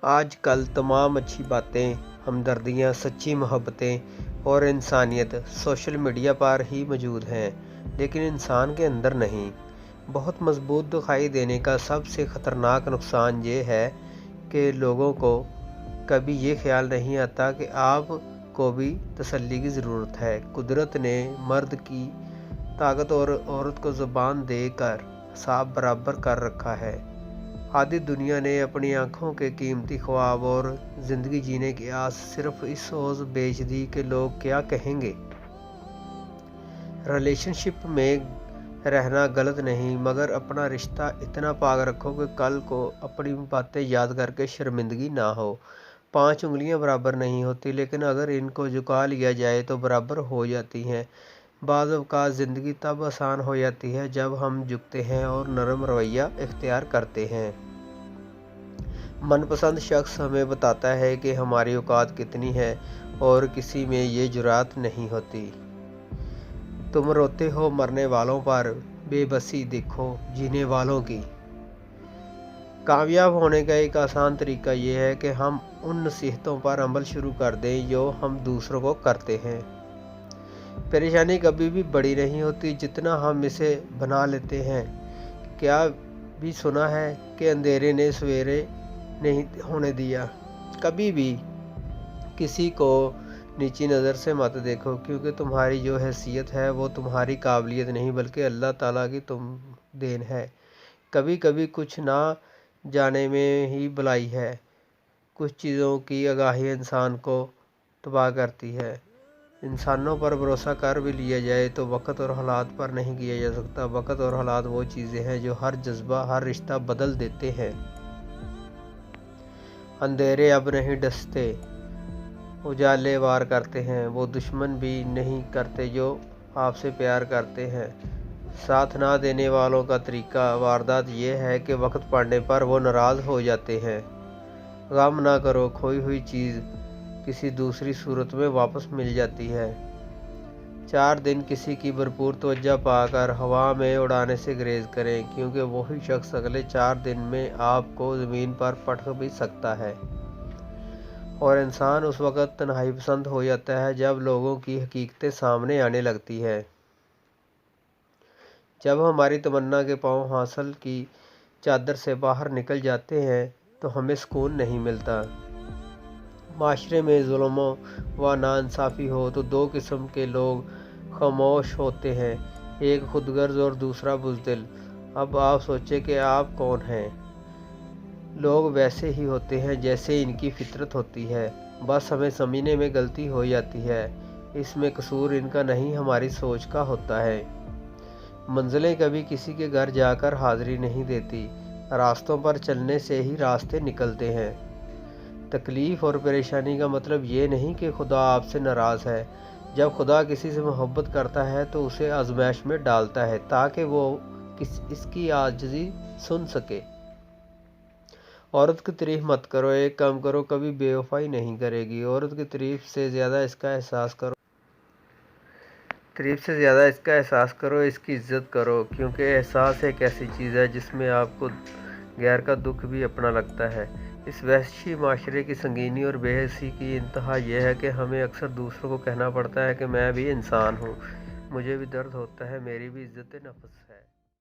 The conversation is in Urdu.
آج کل تمام اچھی باتیں، ہمدردیاں، سچی محبتیں اور انسانیت سوشل میڈیا پر ہی موجود ہیں، لیکن انسان کے اندر نہیں۔ بہت مضبوط دکھائی دینے کا سب سے خطرناک نقصان یہ ہے کہ لوگوں کو کبھی یہ خیال نہیں آتا کہ آپ کو بھی تسلی کی ضرورت ہے۔ قدرت نے مرد کی طاقت اور عورت کو زبان دے کر حساب برابر کر رکھا ہے۔ آدھی دنیا نے اپنی آنکھوں کے قیمتی خواب اور زندگی جینے کی آس صرف اس سوچ بیچ دی کہ لوگ کیا کہیں گے۔ ریلیشن شپ میں رہنا غلط نہیں، مگر اپنا رشتہ اتنا پاک رکھو کہ کل کو اپنی باتیں یاد کر کے شرمندگی نہ ہو۔ 5 انگلیاں برابر نہیں ہوتی، لیکن اگر ان کو جھکا لیا جائے تو برابر ہو جاتی ہیں۔ بعض اوقات زندگی تب آسان ہو جاتی ہے جب ہم جھکتے ہیں اور نرم رویہ اختیار کرتے ہیں۔ من پسند شخص ہمیں بتاتا ہے کہ ہماری اوقات کتنی ہے اور کسی میں یہ جرات نہیں ہوتی۔ تم روتے ہو مرنے والوں پر، بے بسی دیکھو جینے والوں کی۔ کامیاب ہونے کا ایک آسان طریقہ یہ ہے کہ ہم ان نصیحتوں پر عمل شروع کر دیں جو ہم دوسروں کو کرتے ہیں۔ پریشانی کبھی بھی بڑی نہیں ہوتی جتنا ہم اسے بنا لیتے ہیں۔ کیا بھی سنا ہے کہ اندھیرے نے سویرے نہیں ہونے دیا۔ کبھی بھی کسی کو نیچی نظر سے مت دیکھو، کیونکہ تمہاری جو حیثیت ہے وہ تمہاری قابلیت نہیں بلکہ اللہ تعالیٰ کی تم دین ہے۔ کبھی کبھی کچھ نہ جانے میں ہی بھلائی ہے۔ کچھ چیزوں کی آگاہی انسان کو تباہ کرتی ہے۔ انسانوں پر بھروسہ کر بھی لیا جائے تو وقت اور حالات پر نہیں کیا جا سکتا۔ وقت اور حالات وہ چیزیں ہیں جو ہر جذبہ، ہر رشتہ بدل دیتے ہیں۔ اندھیرے اب نہیں ڈستے، اجالے وار کرتے ہیں۔ وہ دشمن بھی نہیں کرتے جو آپ سے پیار کرتے ہیں۔ ساتھ نہ دینے والوں کا طریقہ واردات یہ ہے کہ وقت پڑنے پر وہ ناراض ہو جاتے ہیں۔ غم نہ کرو، کھوئی ہوئی چیز کسی دوسری صورت میں واپس مل جاتی ہے۔ 4 دن کسی کی بھرپور توجہ پا کر ہوا میں اڑانے سے گریز کریں، کیونکہ وہی شخص اگلے 4 دن میں آپ کو زمین پر پٹک بھی سکتا ہے۔ اور انسان اس وقت تنہائی پسند ہو جاتا ہے جب لوگوں کی حقیقتیں سامنے آنے لگتی ہے۔ جب ہماری تمنا کے پاؤں حاصل کی چادر سے باہر نکل جاتے ہیں تو ہمیں سکون نہیں ملتا۔ معاشرے میں ظلم و ناانصافی ہو تو 2 قسم کے لوگ خاموش ہوتے ہیں، ایک خود غرض اور دوسرا بزدل۔ اب آپ سوچیں کہ آپ کون ہیں؟ لوگ ویسے ہی ہوتے ہیں جیسے ان کی فطرت ہوتی ہے، بس ہمیں سمجھنے میں غلطی ہو جاتی ہے۔ اس میں قصور ان کا نہیں، ہماری سوچ کا ہوتا ہے۔ منزلیں کبھی کسی کے گھر جا کر حاضری نہیں دیتی، راستوں پر چلنے سے ہی راستے نکلتے ہیں۔ تکلیف اور پریشانی کا مطلب یہ نہیں کہ خدا آپ سے ناراض ہے۔ جب خدا کسی سے محبت کرتا ہے تو اسے آزمائش میں ڈالتا ہے تاکہ وہ اس کی عاجزی سن سکے۔ عورت کی تعریف مت کرو، ایک کام کرو، کبھی بے وفائی نہیں کرے گی۔ عورت کی تعریف سے زیادہ اس کا احساس کرو، اس کی عزت کرو، کیونکہ احساس ایک ایسی چیز ہے جس میں آپ کو غیر کا دکھ بھی اپنا لگتا ہے۔ اس وحشی معاشرے کی سنگینی اور بے حسی کی انتہا یہ ہے کہ ہمیں اکثر دوسروں کو کہنا پڑتا ہے کہ میں بھی انسان ہوں، مجھے بھی درد ہوتا ہے، میری بھی عزت نفس ہے۔